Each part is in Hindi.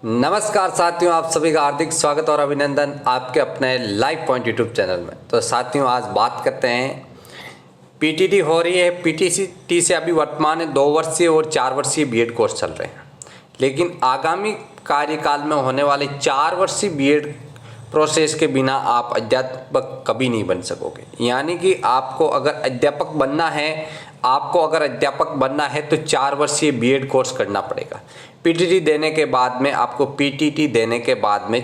नमस्कार साथियों, आप सभी का हार्दिक स्वागत और अभिनंदन आपके अपने लाइव पॉइंट यूट्यूब चैनल में। तो साथियों, आज बात करते हैं पीटीटी हो रही है। पीटीटी से अभी वर्तमान में 2 वर्षीय और 4 वर्षीय बीएड कोर्स चल रहे हैं, लेकिन आगामी कार्यकाल में होने वाले 4 वर्षीय बीएड प्रोसेस के बिना आप अध्यापक कभी नहीं बन सकोगे। यानी कि आपको अगर अध्यापक बनना है तो 4 वर्षीय बीएड कोर्स करना पड़ेगा। पीटीटी देने के बाद में आपको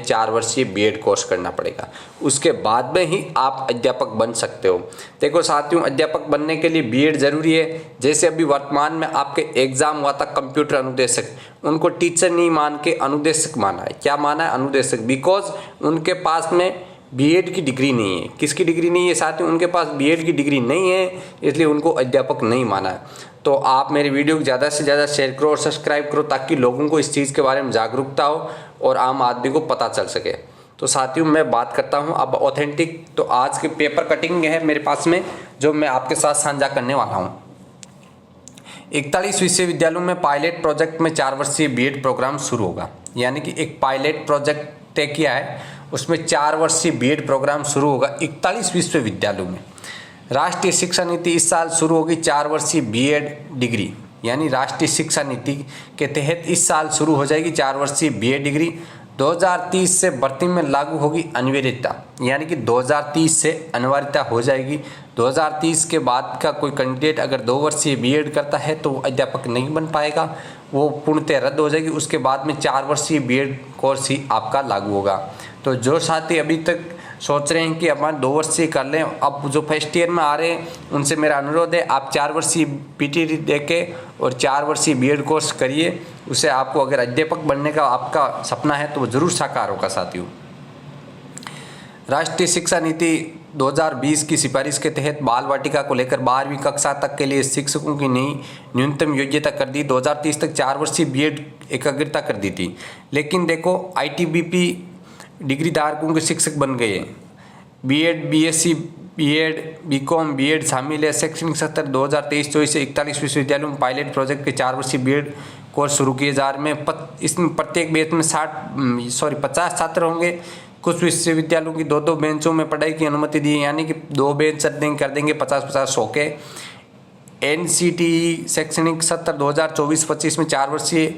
4 वर्षीय बीएड कोर्स करना पड़ेगा। उसके बाद में ही आप अध्यापक बन सकते हो। देखो साथियों, अध्यापक बनने के लिए बीएड जरूरी है। जैसे अभी वर्तमान में आपके एग्जाम हुआ था कंप्यूटर अनुदेशक, उनको टीचर नहीं मान के अनुदेशक माना है। क्या माना है? अनुदेशक। बिकॉज उनके पास में बीएड की डिग्री नहीं है। किसकी डिग्री नहीं है साथियों? उनके पास बीएड की डिग्री नहीं है, इसलिए उनको अध्यापक नहीं माना है। तो आप मेरी वीडियो को ज़्यादा से ज़्यादा शेयर करो और सब्सक्राइब करो, ताकि लोगों को इस चीज़ के बारे में जागरूकता हो और आम आदमी को पता चल सके। तो साथियों, मैं बात करता हूं अब ऑथेंटिक। तो आज के पेपर कटिंग है मेरे पास में, जो मैं आपके साथ साझा करने वाला हूं। 41 विश्वविद्यालयों में पायलट प्रोजेक्ट में 4 वर्षीय बीएड प्रोग्राम शुरू होगा। यानी कि एक पायलट प्रोजेक्ट तय किया है, उसमें 4 वर्षीय बीएड प्रोग्राम शुरू होगा 41 विश्वविद्यालयों में। राष्ट्रीय शिक्षा नीति इस साल शुरू होगी 4 वर्षीय बीएड डिग्री। यानी राष्ट्रीय शिक्षा नीति के तहत इस साल शुरू हो जाएगी 4 वर्षीय बीएड डिग्री। 2030 से भर्ती में लागू होगी अनिवार्यता। यानी कि 2030 से अनिवार्यता हो जाएगी। 2030 के बाद का कोई कैंडिडेट अगर 2 वर्षीय बीएड करता है तो वो अध्यापक नहीं बन पाएगा, वो पूर्णतः रद्द हो जाएगी। उसके बाद में 4 वर्षीय बीएड कोर्स ही आपका लागू होगा। तो जो साथी अभी तक सोच रहे हैं कि हमारे 2 वर्षीय कर लें, अब जो फर्स्ट ईयर में आ रहे हैं उनसे मेरा अनुरोध है, आप 4 वर्षीय पीटीटी देके और 4 वर्षीय बीएड कोर्स करिए। उससे आपको अगर अध्यापक बनने का आपका सपना है तो वो जरूर साकार होगा। साथियों, राष्ट्रीय शिक्षा नीति 2020 की सिफारिश के तहत बाल वाटिका को लेकर 12वीं कक्षा तक के लिए शिक्षकों की नई न्यूनतम योग्यता कर दी। 2030 तक 4 वर्षीय बीएड एकाग्रता कर दी थी, लेकिन देखो आईटीबीपी डिग्री धारकों के शिक्षक बन गए। BEd, BSc, BEd, BCom, BEd शामिल है। शैक्षणिक सत्र 2023-24 से 41 विश्वविद्यालयों में पायलट प्रोजेक्ट के 4 वर्षीय बीएड कोर्स शुरू किए जा रहे हैं। इसमें प्रत्येक बैच में 50 छात्र होंगे। कुछ विश्वविद्यालयों की 2-2 बेंचों में पढ़ाई की अनुमति दी है। यानी कि 2 बेंच कर देंगे 50-50-100 के। एनसीटीई शैक्षणिक सत्र 2024-25 में 4 वर्षीय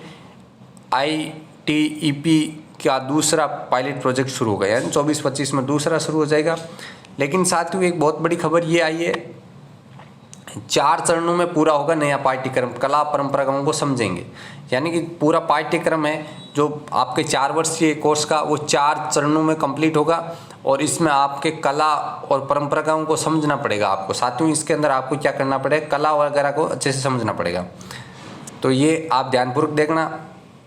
आईटीईपी का दूसरा पायलट प्रोजेक्ट शुरू होगा। यानी 24-25 में दूसरा शुरू हो जाएगा। लेकिन साथियों, एक बहुत बड़ी खबर ये आई है, 4 चरणों में पूरा होगा नया पाठ्यक्रम। कला परंपराओं को समझेंगे। यानी कि पूरा पाठ्यक्रम है जो आपके 4 वर्षीय कोर्स का, वो 4 चरणों में कंप्लीट होगा। और इसमें आपके कला और परंपराओं को समझना पड़ेगा आपको। साथियों, इसके अंदर आपको क्या करना पड़ेगा, कला वगैरह को अच्छे से समझना पड़ेगा। तो ये आप ध्यानपूर्वक देखना।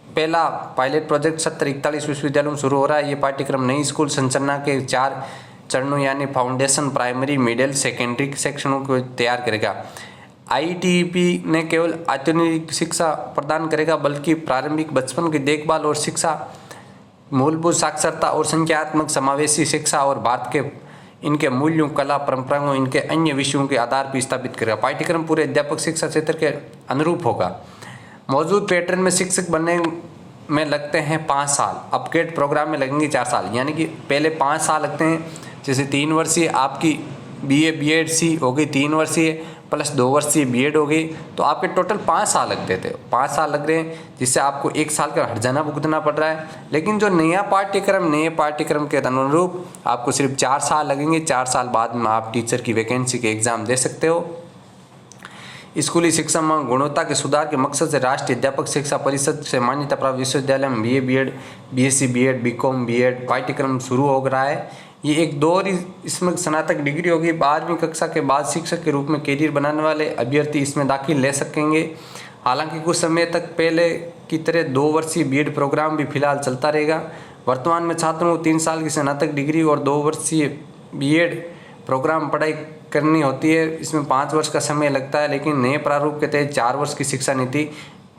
पहला पायलट प्रोजेक्ट 41 विश्वविद्यालयों में शुरू हो रहा है। ये पाठ्यक्रम नई स्कूल संरचना के 4 चरणों यानी फाउंडेशन, प्राइमरी, मिडिल, सेकेंडरी सेक्शनों को तैयार करेगा। आईटीईपी ने केवल आधुनिक शिक्षा प्रदान करेगा, बल्कि प्रारंभिक बचपन की देखभाल और शिक्षा, मूलभूत साक्षरता और संख्यात्मक समावेशी शिक्षा और भारत के इनके मूल्यों, कला, परंपराओं, इनके अन्य विषयों के आधार पर स्थापित करेगा। पाठ्यक्रम पूरे अध्यापक शिक्षा क्षेत्र के अनुरूप होगा। मौजूद पैटर्न में शिक्षक बनने में लगते हैं 5 साल, अपग्रेड प्रोग्राम में लगेंगे 4 साल। यानी कि पहले 5 साल लगते हैं। जैसे 3 वर्षीय आपकी बीए बीएड सी हो गई, 3 वर्षीय प्लस 2 वर्षीय बीएड हो गई, तो आपके टोटल 5 साल लगते थे। 5 साल लग रहे हैं, जिससे आपको 1 साल का हर्जाना भुगतना पड़ रहा है। लेकिन जो नए पाठ्यक्रम के अनुरूप आपको सिर्फ 4 साल लगेंगे। 4 साल बाद में आप टीचर की वैकेंसी के एग्ज़ाम दे सकते हो। स्कूली शिक्षा में गुणवत्ता के सुधार के मकसद से राष्ट्रीय अध्यापक शिक्षा परिषद से मान्यता प्राप्त विश्वविद्यालय में BA BEd, BSc BEd, BCom BEd पाठ्यक्रम शुरू हो रहा है। ये एक दौर, इसमें स्नातक डिग्री होगी। 12वीं कक्षा के बाद शिक्षक के रूप में कैरियर बनाने वाले अभ्यर्थी इसमें दाखिल ले सकेंगे। हालांकि कुछ समय तक पहले की तरह 2 वर्षीय बीएड प्रोग्राम भी फिलहाल चलता रहेगा। वर्तमान में छात्रों को 3 साल की स्नातक डिग्री और 2 वर्षीय बीएड प्रोग्राम पढ़ाई करनी होती है। इसमें 5 वर्ष का समय लगता है, लेकिन नए प्रारूप के तहत 4 वर्ष की शिक्षा नीति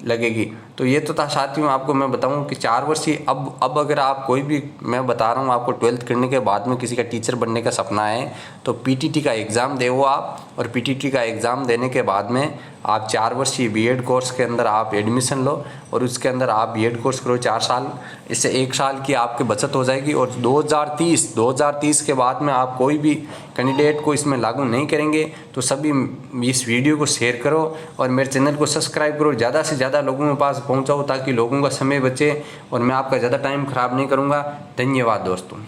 लगेगी। तो ये तो था साथियों, आपको मैं बताऊं कि 4 वर्षीय अब अगर आप कोई भी, मैं बता रहा हूं आपको, 12th करने के बाद में किसी का टीचर बनने का सपना है तो पीटीटी का एग्ज़ाम दो आप। और पीटीटी का एग्ज़ाम देने के बाद में आप 4 वर्षीय बीएड कोर्स के अंदर आप एडमिशन लो और उसके अंदर आप बीएड कोर्स करो 4 साल। इससे 1 साल की आपकी बचत हो जाएगी। और 2030 के बाद में आप कोई भी कैंडिडेट को इसमें लागू नहीं करेंगे। तो सभी इस वीडियो को शेयर करो और मेरे चैनल को सब्सक्राइब करो, ज़्यादा से ज़्यादा लोगों के पास पहुँचाओ ताकि लोगों का समय बचे और मैं आपका ज़्यादा टाइम ख़राब नहीं करूँगा। धन्यवाद दोस्तों।